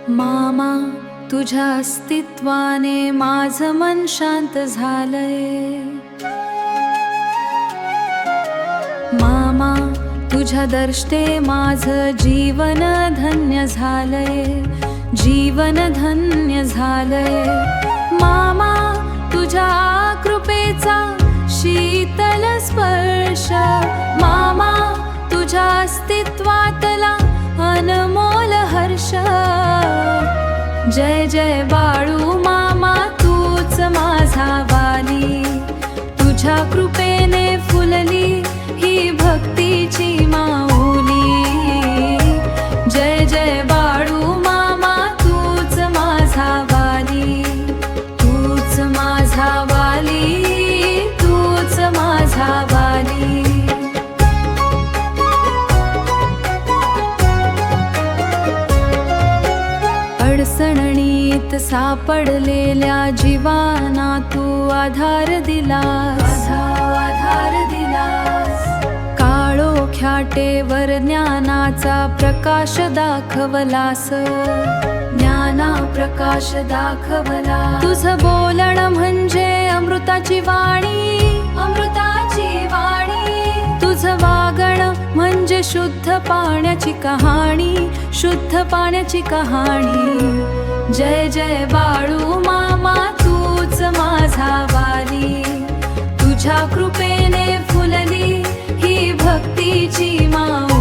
मामा तुझ्या अस्तित्वाने माझं मन शांत झालंय। मामा तुझ्या दर्शते माझं जीवन धन्य झालंय, जीवन धन्य झालंय। मामा तुझ्या कृपेचा शीतल स्पर्श, मामा तुझ्या अस्तित्वातला अनमोल हर्ष। जय जय बाळू मामा तूच माझा वाली, तुझ्या कृपेने फुलली ही भक्तीची माऊली। जय जय बाळू मामा तूच माझा वाली, तूच माझा वाली, तूच माझा वाली। अडचणीत सापडलेल्या जीवाना तू आधार दिलास, आधार दिलास। काळोख्याटेवर ज्ञानाचा प्रकाश दाखवलास, ज्ञाना प्रकाश दाखवला। तुझं बोलणं म्हणजे अमृताची वाणी, अमृताची वाणी। तुझं वागणं म्हणजे शुद्ध पाण्याची कहाणी, शुद्ध पाण्याची कहाणी। जय जय बाळू मामा तूच माझा वाली, तुझ्या कृपेने फुलली ही भक्तीची माऊली।